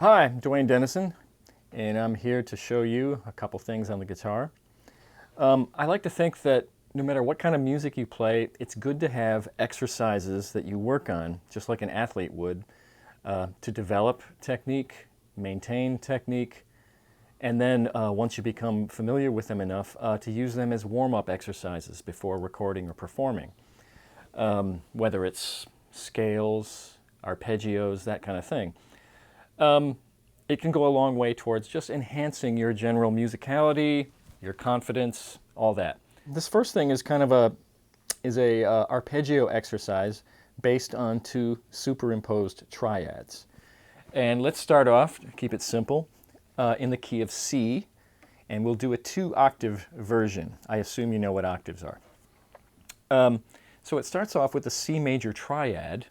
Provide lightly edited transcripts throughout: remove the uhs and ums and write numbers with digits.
Hi, I'm Duane Denison, and I'm here to show you a couple things on the guitar. I like to think that no matter what kind of music you play, it's good to have exercises that you work on, just like an athlete would, to develop technique, maintain technique, and then once you become familiar with them enough, to use them as warm-up exercises before recording or performing. Whether it's scales, arpeggios, that kind of thing. It can go a long way towards just enhancing your general musicality, your confidence, all that. This first thing is kind of a arpeggio exercise based on two superimposed triads. And let's start off, keep it simple, in the key of C, and we'll do a 2-octave version. I assume you know what octaves are. So it starts off with the C major triad,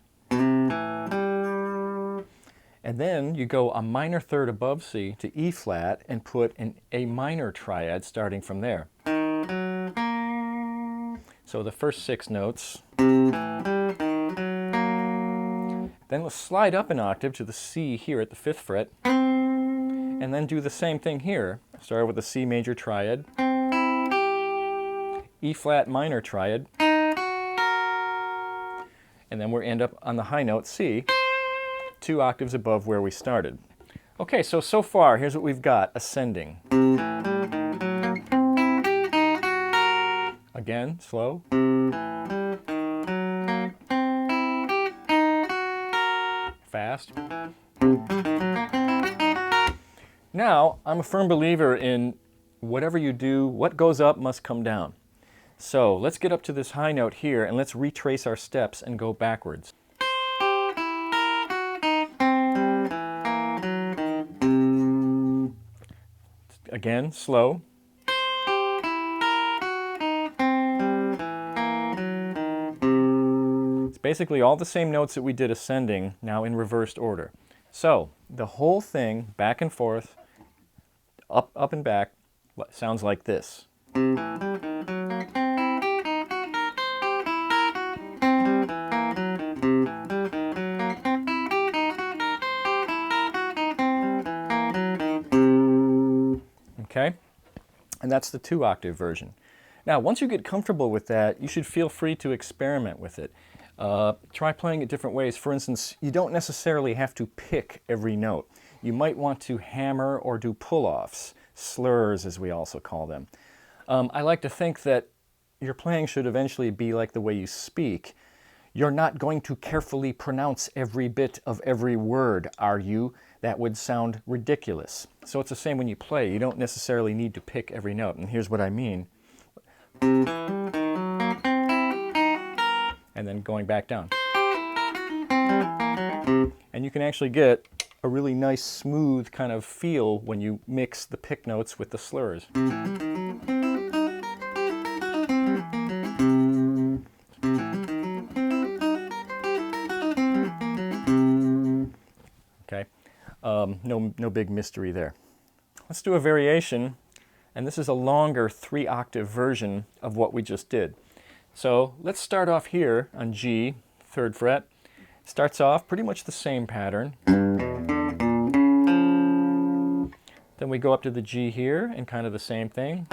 and then you go a minor third above C to E flat and put an A minor triad starting from there. So the first 6 notes. Then we'll slide up an octave to the C here at the 5th fret, and then do the same thing here. Start with the C major triad, E flat minor triad, and then we'll end up on the high note C, 2 octaves above where we started. Okay, so far, here's what we've got, ascending. Again, slow. Fast. Now, I'm a firm believer in whatever you do, what goes up must come down. So let's get up to this high note here and let's retrace our steps and go backwards. Again, slow. It's basically all the same notes that we did ascending, now in reversed order. So the whole thing, back and forth, up and back, sounds like this. Okay, and that's the 2-octave version. Now, once you get comfortable with that, you should feel free to experiment with it. Try playing it different ways. For instance, you don't necessarily have to pick every note. You might want to hammer or do pull-offs, slurs as we also call them. I like to think that your playing should eventually be like the way you speak. You're not going to carefully pronounce every bit of every word, are you? That would sound ridiculous. So it's the same when you play. You don't necessarily need to pick every note. And here's what I mean. And then going back down. And you can actually get a really nice, smooth kind of feel when you mix the pick notes with the slurs. Okay, no big mystery there. Let's do a variation, and this is a longer 3-octave version of what we just did. So let's start off here on G, 3rd fret. Starts off pretty much the same pattern. Then we go up to the G here and kind of the same thing.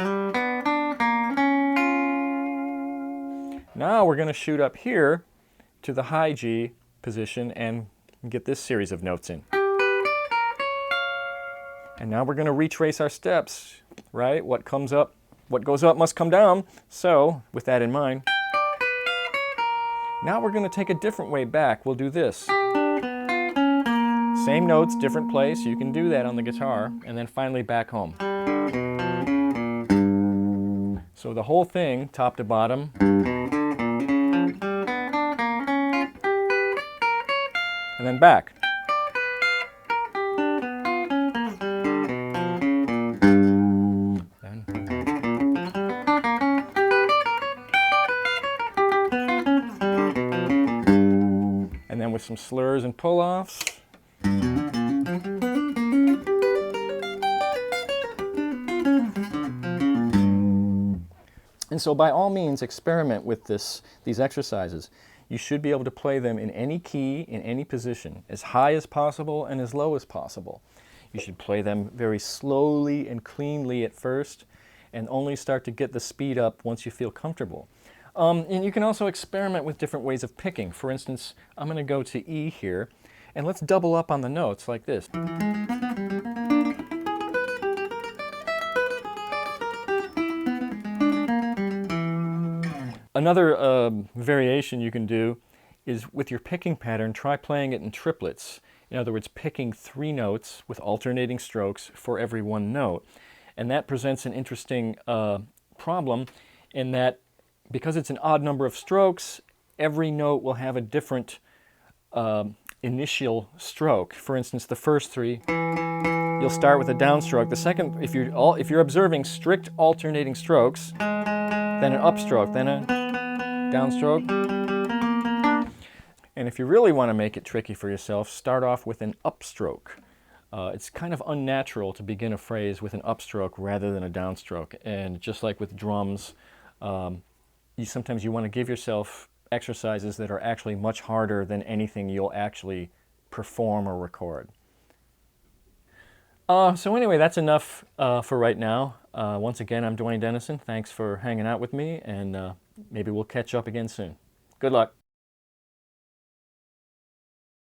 Now we're going to shoot up here to the high G position and get this series of notes in. And now we're going to retrace our steps, right? What goes up must come down. So, with that in mind, now we're going to take a different way back. We'll do this. Same notes, different place. You can do that on the guitar. And then finally back home. So the whole thing, top to bottom. And then back. And then with some slurs and pull-offs. And so by all means experiment with these exercises. you should be able to play them in any key, in any position, as high as possible and as low as possible. You should play them very slowly and cleanly at first, and only start to get the speed up once you feel comfortable. And you can also experiment with different ways of picking. For instance, I'm going to go to E here, and let's double up on the notes like this. Another variation you can do is with your picking pattern, try playing it in triplets. In other words, picking 3 notes with alternating strokes for every 1 note. And that presents an interesting problem in that because it's an odd number of strokes, every note will have a different initial stroke. For instance, the first 3, you'll start with a downstroke. The second, if you're observing strict alternating strokes, then an upstroke, then a downstroke. And if you really want to make it tricky for yourself, start off with an upstroke. It's kind of unnatural to begin a phrase with an upstroke rather than a downstroke. And just like with drums, sometimes you want to give yourself exercises that are actually much harder than anything you'll actually perform or record. So anyway, that's enough for right now. Once again, I'm Duane Denison. Thanks for hanging out with me, and maybe we'll catch up again soon. Good luck.